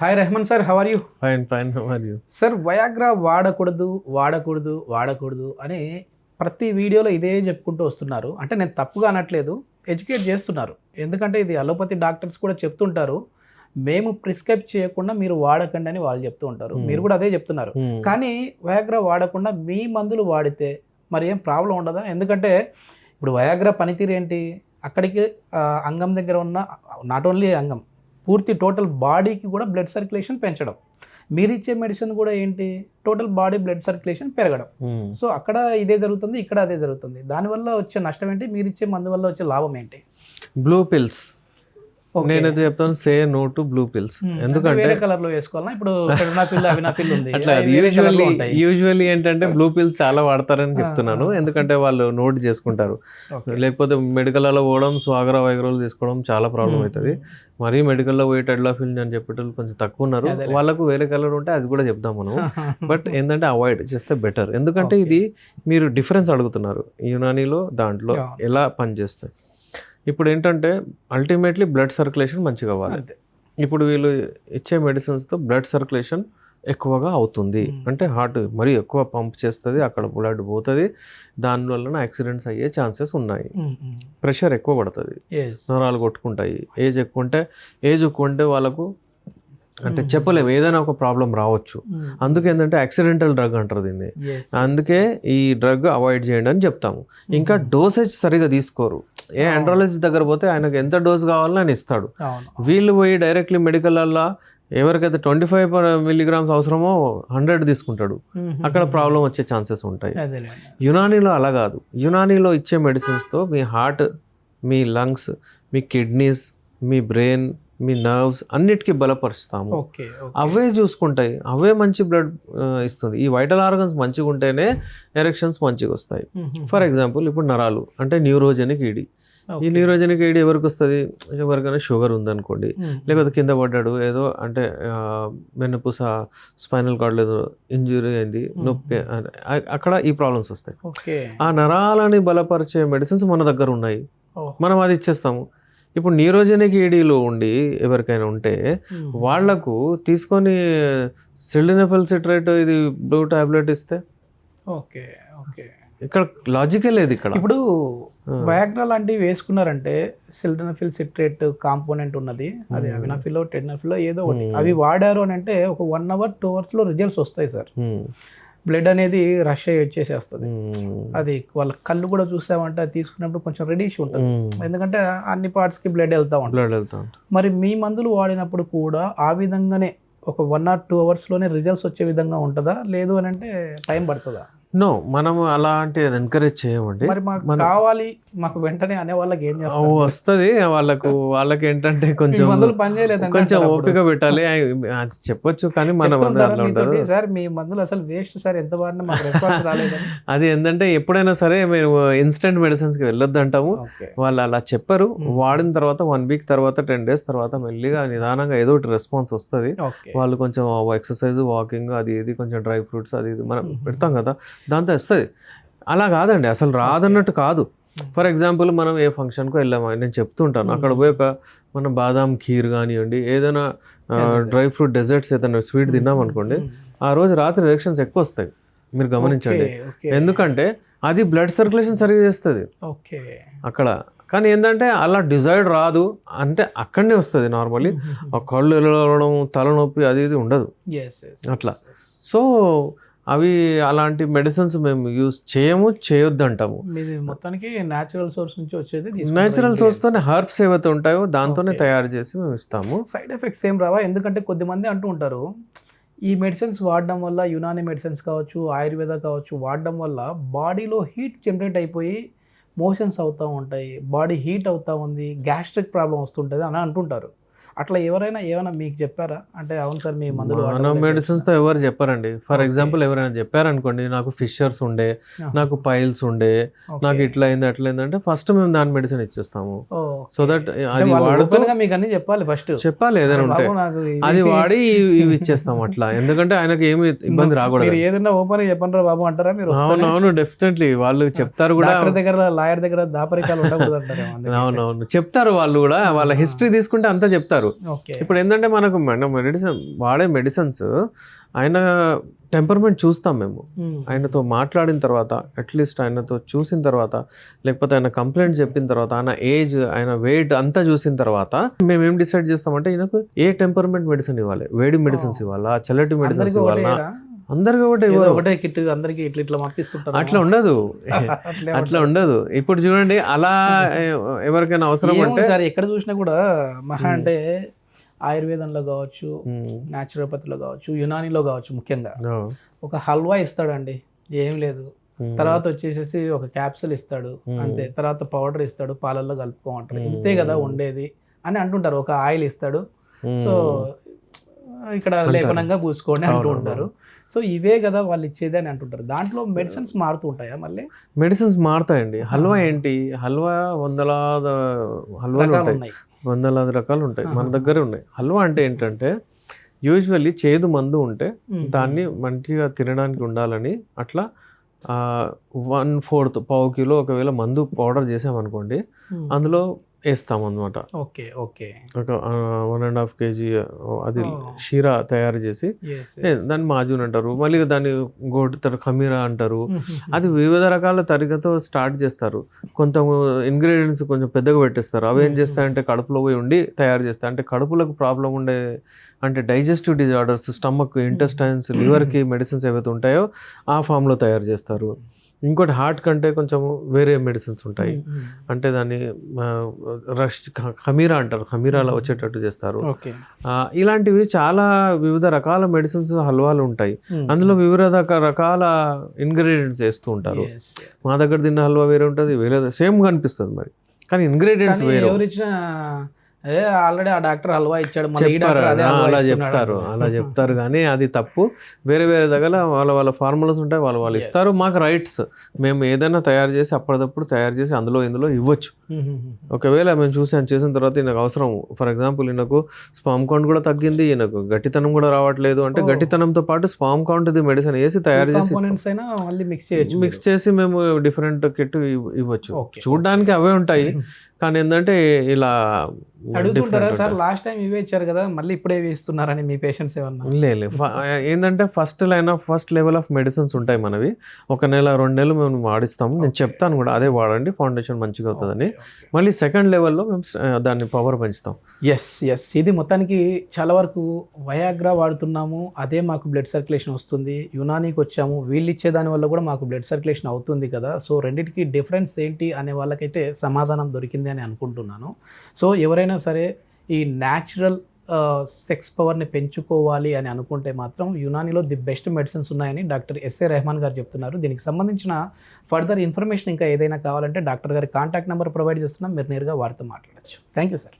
Hi Rehman sir, how are you? Fine how are you? Sir, Viagra వాడకూడదు వాడకూడదు వాడకూడదు అని ప్రతి వీడియోలో ఇదే చెప్పుకుంటూ వస్తున్నారు. అంటే నేను తప్పుగా అనట్లేదు, ఎడ్యుకేట్ చేస్తున్నారు. ఎందుకంటే ఇది అలోపతి డాక్టర్స్ కూడా చెప్తుంటారు, మేము ప్రిస్క్రైబ్ చేయకుండా మీరు వాడకండి అని వాళ్ళు చెప్తూ ఉంటారు. మీరు కూడా అదే చెప్తున్నారు. కానీ వయాగ్రా వాడకుండా మీ మందులు వాడితే మరి ఏం ప్రాబ్లం ఉండదా? ఎందుకంటే ఇప్పుడు వయాగ్రా పనితీరు ఏంటి? అక్కడికి అంగం దగ్గర ఉన్న నాట్ ఓన్లీ అంగం, పూర్తి టోటల్ బాడీకి కూడా బ్లడ్ సర్క్యులేషన్ పెంచడం. మీరు ఇచ్చే మెడిసిన్ కూడా ఏంటి? టోటల్ బాడీ బ్లడ్ సర్క్యులేషన్ పెరగడం. సో అక్కడ ఇదే జరుగుతుంది, ఇక్కడ అదే జరుగుతుంది. దానివల్ల వచ్చే నష్టం ఏంటి? మీరు ఇచ్చే మందు వల్ల వచ్చే లాభం ఏంటి? Blue pills. నేనైతే చెప్తాను, say no to blue pills. ఎందుకంటే వేరే కలర్ లో వేసుకోవాలా? ఇప్పుడు అవినాఫిల్ ఉంది, అట్లా యూజువల్లీ ఏంటంటే బ్లూ పిల్స్ చాలా వాడతారని చెప్తున్నాను. ఎందుకంటే వాళ్ళు నోట్ చేసుకుంటారు. లేకపోతే మెడికల్లో పోవడం, స్వాగరా వైగ్రోలు తీసుకోవడం చాలా ప్రాబ్లం అవుతుంది. మరీ మెడికల్లో పోయి టెడ్లాఫిల్ అని చెప్పేటోళ్ళు కొంచెం తక్కువ ఉన్నారు. వాళ్ళకు వేరే కలర్ ఉంటే అది కూడా చెప్దాం మనం. బట్ ఏంటంటే అవాయిడ్ చేస్తే బెటర్. ఎందుకంటే ఇది మీరు డిఫరెన్స్ అడుగుతున్నారు, యునానీలో దాంట్లో ఎలా పనిచేస్తాయి. ఇప్పుడు ఏంటంటే అల్టిమేట్లీ బ్లడ్ సర్క్యులేషన్ మంచిగా అవ్వాలి. ఇప్పుడు వీళ్ళు ఇచ్చే మెడిసిన్స్తో బ్లడ్ సర్క్యులేషన్ ఎక్కువగా అవుతుంది. అంటే హార్ట్ మరీ ఎక్కువ పంప్ చేస్తుంది, అక్కడ బ్లడ్ పోతుంది, దానివల్ల యాక్సిడెంట్స్ అయ్యే ఛాన్సెస్ ఉన్నాయి. ప్రెషర్ ఎక్కువ పడుతుంది, నరాలు కొట్టుకుంటాయి. ఏజ్ ఎక్కువ ఉంటే వాళ్ళకు అంటే చెప్పలేము, ఏదైనా ఒక ప్రాబ్లం రావచ్చు. అందుకే ఏంటంటే యాక్సిడెంటల్ డ్రగ్ అంటారు దీన్ని. అందుకే ఈ డ్రగ్ అవాయిడ్ చేయండి అని చెప్తాము. ఇంకా డోసేజ్ సరిగా తీసుకోరు. ఏ ఆండ్రాలజిస్ట్ దగ్గర పోతే ఆయనకు ఎంత డోస్ కావాలని ఆయన ఇస్తాడు. వీళ్ళు పోయి డైరెక్ట్లీ మెడికల్లో ఎవరికైతే 25 milligrams అవసరమో 100 తీసుకుంటాడు. అక్కడ ప్రాబ్లం వచ్చే ఛాన్సెస్ ఉంటాయి. యునానీలో అలా కాదు. యునానీలో ఇచ్చే మెడిసిన్స్తో మీ హార్ట్, మీ లంగ్స్, మీ కిడ్నీస్, మీ బ్రెయిన్, మీ నర్వ్స్ అన్నిటికీ బలపరుస్తాము. అవే చూసుకుంటాయి, అవే మంచి బ్లడ్ ఇస్తుంది. ఈ వైటల్ ఆర్గన్స్ మంచిగా ఉంటేనే ఎరెక్షన్స్ మంచిగా వస్తాయి. ఫర్ ఎగ్జాంపుల్ ఇప్పుడు నరాలు అంటే న్యూరోజెనిక్ ఈడీ. ఈ న్యూరోజెనిక్ ఈడీ ఎవరికి వస్తుంది? ఎవరికైనా షుగర్ ఉందనుకోండి, లేకపోతే కింద పడ్డాడు, ఏదో అంటే వెన్నుపూస స్పైనల్ కార్డ్ ఏదో ఇంజురీ అయింది, నొప్పి, అక్కడ ఈ ప్రాబ్లమ్స్ వస్తాయి. ఆ నరాలని బలపరిచే మెడిసిన్స్ మన దగ్గర ఉన్నాయి, మనం అది ఇచ్చేస్తాము. ఇప్పుడు న్యూరోజెనిక్ ఈడీలో ఉండి ఎవరికైనా ఉంటే వాళ్లకు తీసుకొని సిల్డినఫిల్ సిట్రేట్ ఇది బ్లూ టాబ్లెట్ ఇస్తే ఇక్కడ లాజికే లేదు. ఇక్కడ ఇప్పుడు వయాగ్రా లాంటివి వేసుకున్నారంటే సిల్డెనఫిల్ సిట్రేట్ కాంపోనెంట్ ఉన్నది, అది అవినాఫిల్ టెడ్నాఫిల్ ఏదో ఒకటి, అవి వాడారు అని అంటే ఒక 1 hour 2 hours లో రిజల్ట్స్ వస్తాయి సార్. బ్లడ్ అనేది రష్ అయ్యి వచ్చేసేస్తుంది. అది వాళ్ళ కళ్ళు కూడా చూసామంటే అది తీసుకున్నప్పుడు కొంచెం రెడిష్ ఉంటుంది, ఎందుకంటే అన్ని పార్ట్స్కి బ్లడ్ వెళ్తూ ఉంటుంది. మరి మీ మందులు వాడినప్పుడు కూడా ఆ విధంగానే ఒక 1 or 2 hours లోనే రిజల్ట్స్ వచ్చే విధంగా ఉంటుందా? లేదు అని అంటే టైం పడుతుందా? నో, మనం అలాంటి ఎంకరేజ్ చేయమండి. మరి మాకు కావాలి, మాకు వెంటనే అనే వాళ్ళకి ఏం చేస్తాం? వస్తుంది వాళ్ళకి ఏంటంటే కొంచెం మందులు పనిచేయలేదు, కొంచెం ఓపిక పెట్టాలి అది చెప్పొచ్చు. కానీ మనం సార్ మీ మందులు అసలు వేస్ట్ సార్, ఎంత వాడినా మాకు రెస్పాన్స్ రాలేదు. అది ఏంటంటే ఎప్పుడైనా సరే మేము ఇన్స్టెంట్ మెడిసిన్స్కి వెళ్ళొద్దు అంటాము. వాళ్ళు అలా చెప్పరు. వాడిన తర్వాత 1 week తర్వాత 10 days తర్వాత మెల్లిగా నిదానంగా ఏదో ఒకటి రెస్పాన్స్ వస్తుంది. వాళ్ళు కొంచెం ఎక్సర్సైజ్, వాకింగ్, అది ఇది కొంచెం డ్రై ఫ్రూట్స్ అది ఇది మనం పెడతాం కదా, దాంతో వస్తుంది. అలా కాదండి, అసలు రాదన్నట్టు కాదు. ఫర్ ఎగ్జాంపుల్ మనం ఏ ఫంక్షన్కో వెళ్ళాము, నేను చెప్తుంటాను, అక్కడ పోయి మనం బాదాం ఖీర్ కానివ్వండి, ఏదైనా డ్రై ఫ్రూట్ డెజర్ట్స్ ఏదైనా స్వీట్ తిన్నామనుకోండి, ఆ రోజు రాత్రి రియాక్షన్స్ ఎక్కువ వస్తాయి. మీరు గమనించండి, ఎందుకంటే అది బ్లడ్ సర్క్యులేషన్ సరిగ్గా చేస్తుంది అక్కడ. కానీ ఏంటంటే అలా డిజైర్డ్ రాదు, అంటే అక్కడనే వస్తుంది. నార్మల్లీ కళ్ళు వెళ్ళడం, తలనొప్పి అది ఇది ఉండదు అట్లా. సో అవి అలాంటి మెడిసిన్స్ మేము యూజ్ చేయొద్దు అంటాము. మొత్తానికి న్యాచురల్ సోర్స్ నుంచి వచ్చేది, న్యాచురల్ సోర్స్తోనే హర్బ్స్ ఏవైతే ఉంటాయో దాంతోనే తయారు చేసి మేము ఇస్తాము. సైడ్ ఎఫెక్ట్స్ ఏం రావా? ఎందుకంటే కొద్దిమంది అంటూ ఉంటారు, ఈ మెడిసిన్స్ వాడడం వల్ల, యునానీ మెడిసిన్స్ కావచ్చు, ఆయుర్వేద కావచ్చు, వాడడం వల్ల బాడీలో హీట్ జనరేట్ అయిపోయి మోషన్స్ అవుతూ ఉంటాయి, బాడీ హీట్ అవుతూ ఉంది, గ్యాస్ట్రిక్ ప్రాబ్లం వస్తుంటుంది అని అంటుంటారు. అట్లా ఎవరైనా ఏమైనా మీకు చెప్పారా? అంటే అవును సార్ మీ మందులు మెడిసిన్స్తో ఎవరు చెప్పారండి. ఫర్ ఎగ్జాంపుల్ ఎవరైనా చెప్పారనుకోండి, నాకు ఫిషర్స్ ఉండే, నాకు పైల్స్ ఉండే, నాకు ఇట్లా అయింది అట్లా అయిందంటే ఫస్ట్ మేము దాని మెడిసిన్ ఇచ్చేస్తాము. సో దట్ అది వాడుతూ మీకు అన్ని చెప్పాలి, ఫస్ట్ చెప్పాలి ఏదైనా ఉంటే అది వాడి ఇవి ఇచ్చేస్తాం అట్లా. ఎందుకంటే ఆయనకు ఏమి ఇబ్బంది రాకూడదు. ఏదైనా ఓపెన్ చెప్పండి రా బాబు అంటారా మీరు? అవునవును, డెఫినెట్లీ వాళ్ళు చెప్తారు కూడా. దగ్గర లాయర్ దగ్గర దాపరికాలు ఉండకూడదు అంటారు. అవునవును చెప్తారు వాళ్ళు కూడా, వాళ్ళ హిస్టరీ తీసుకుంటే అంతా చెప్తారు. చెప్తారు. ఓకే. ఇప్పుడు ఏంటంటే మనకు మెడిసిన్ వాడే మెడిసిన్స్ ఆయన టెంపర్మెంట్ చూస్తాం మేము. ఆయనతో మాట్లాడిన తర్వాత, అట్లీస్ట్ ఆయనతో చూసిన తర్వాత, లేకపోతే ఆయన కంప్లైంట్ చెప్పిన తర్వాత, ఆయన ఏజ్, ఆయన వెయిట్ అంతా చూసిన తర్వాత మేము ఏం డిసైడ్ చేస్తామంటే ఈయనకు ఏ టెంపర్మెంట్ మెడిసిన్ ఇవ్వాలి, వేడి మెడిసిన్స్ ఇవ్వాలా, చల్లటి మెడిసిన్స్ ఇవ్వాలా, అందరికి ఒకటే కిట్ అందరికి ఇట్లా పంపిస్తుంటారు. అట్లా ఉండదు, అట్లా ఉండదు. ఇప్పుడు చూడండి, అలా ఎవరికైనా అవసరం అంటే సార్ ఎక్కడ చూసినా కూడా మహా అంటే ఆయుర్వేదంలో కావచ్చు, న్యాచురోపతిలో కావచ్చు, యునానీలో కావచ్చు, ముఖ్యంగా ఒక హల్వా ఇస్తాడండి, ఏం లేదు. తర్వాత వచ్చేసేసి ఒక క్యాప్సూల్ ఇస్తాడు అంతే, తర్వాత పౌడర్ ఇస్తాడు, పాలల్లో కలుపుకోమంటారు, ఇంతే కదా ఉండేది అని అంటుంటారు. ఒక ఆయిల్ ఇస్తాడు, సో ఇక్కడ లేపనంగా పూసుకోండి అంటూ ఉంటారు. సో ఇవే కదా వాళ్ళు ఇచ్చేది అని అంటుంటారు. దాంట్లో మెడిసిన్స్ మారుతూ ఉంటాయా? మళ్ళీ మెడిసిన్స్ మారుతాయండి. హల్వా ఏంటి, హల్వా వందలాది హల్వాలు ఉంటాయి, వందలాది రకాలు ఉంటాయి, మన దగ్గరే ఉన్నాయి. హల్వా అంటే ఏంటంటే యూజువల్లీ చేదు మందు ఉంటే దాన్ని మంచిగా తినడానికి ఉండాలని అట్లా 1/4 పావు కిలో ఒకవేళ మందు పౌడర్ చేసామనుకోండి, అందులో వేస్తాం అనమాట. Okay okay. ఒక 1.5 kg అది షీరా తయారు చేసి దాన్ని మాజూన్ అంటారు, మళ్ళీ దాన్ని గోడుతారు, ఖమీరా అంటారు. అది వివిధ రకాల తరిగతో స్టార్ట్ చేస్తారు. కొంత ఇంగ్రీడియంట్స్ కొంచెం పెద్దగా పెట్టేస్తారు. అవి ఏం చేస్తాయంటే కడుపులో పోయి ఉండి తయారు చేస్తాయి. అంటే కడుపులకు ప్రాబ్లం ఉండే, అంటే డైజెస్టివ్ డిజార్డర్స్, స్టమక్, ఇంటెస్టైన్స్, లివర్కి మెడిసిన్స్ ఏవైతే ఉంటాయో ఆ ఫామ్లో తయారు చేస్తారు. ఇంకోటి హార్ట్ కంటే కొంచెం వేరే మెడిసిన్స్ ఉంటాయి, అంటే దాన్ని ఖమీరా అంటారు, ఖమీరాలో వచ్చేటట్టు చేస్తారు. ఇలాంటివి చాలా వివిధ రకాల మెడిసిన్స్ హల్వాలు ఉంటాయి. అందులో వివిధ రకాల ఇంగ్రీడియంట్స్ వేస్తూ ఉంటారు. మా దగ్గర తిన్న హల్వా వేరే ఉంటుంది, వేరే సేమ్ కనిపిస్తుంది మరి, కానీ ఇంగ్రీడియంట్స్ వేరే. ఆల్రెడీ ఆ డాక్టర్ హల్వా ఇచ్చాడు, అలా చెప్తారు కానీ అది తప్పు. వేరే వేరే దగ్గర వాళ్ళ ఫార్ములాస్ ఉంటాయి, వాళ్ళు ఇస్తారు. మాకు రైట్స్, మేము ఏదైనా తయారు చేసి అప్పటిదప్పుడు తయారు చేసి అందులో ఇందులో ఇవ్వచ్చు. ఒకవేళ మేము చేసిన తర్వాత ఈయనకు అవసరం, ఫర్ ఎగ్జాంపుల్ ఈయనకు స్పామ్ కౌంట్ కూడా తగ్గింది, ఈయనకు గట్టితనం కూడా రావట్లేదు అంటే గట్టితనంతో పాటు స్పామ్ కౌంట్ ఇది మెడిసిన్ వేసి తయారు చేసి మిక్స్ చేసి మేము డిఫరెంట్ కిట్ ఇవ్వచ్చు. చూడడానికి అవే ఉంటాయి, కానీ ఏంటంటే ఇలా అడుగుతుంటారా సార్, లాస్ట్ టైం ఇవే ఇచ్చారు కదా మళ్ళీ ఇప్పుడే ఇస్తున్నారని మీ పేషెంట్స్ ఏమన్నా? లేదు, ఏంటంటే ఫస్ట్ లెవెల్ ఆఫ్ మెడిసిన్స్ ఉంటాయి మనవి. 1 నెల 2 నెలలు మేము వాడిస్తాము, నేను చెప్తాను కూడా అదే వాడండి, ఫౌండేషన్ మంచిగా అవుతుందని. మళ్ళీ సెకండ్ లెవెల్లో మేము దాన్ని పవర్ పెంచుతాం. ఎస్. ఇది మొత్తానికి చాలా వరకు వయాగ్రా వాడుతున్నాము, అదే మాకు బ్లడ్ సర్క్యులేషన్ వస్తుంది, యునానీకి వచ్చాము, వీళ్ళు ఇచ్చే దాని వల్ల కూడా మాకు బ్లడ్ సర్క్యులేషన్ అవుతుంది కదా, సో రెండింటికి డిఫరెన్స్ ఏంటి అనే వాళ్ళకైతే సమాధానం దొరికింది అని అనుకుంటున్నాను. సో ఎవరైనా సరే ఈ న్యాచురల్ సెక్స్ పవర్ని పెంచుకోవాలి అని అనుకుంటే మాత్రం యునానీలో ది బెస్ట్ మెడిసిన్స్ ఉన్నాయని డాక్టర్ ఎస్ఏ రెహమాన్ గారు చెప్తున్నారు. దీనికి సంబంధించిన ఫర్దర్ ఇన్ఫర్మేషన్ ఇంకా ఏదైనా కావాలంటే డాక్టర్ గారి కాంటాక్ట్ నెంబర్ ప్రొవైడ్ చేస్తున్నాం, మీరు నేరుగా వారితో మాట్లాడచ్చు. Thank you sir.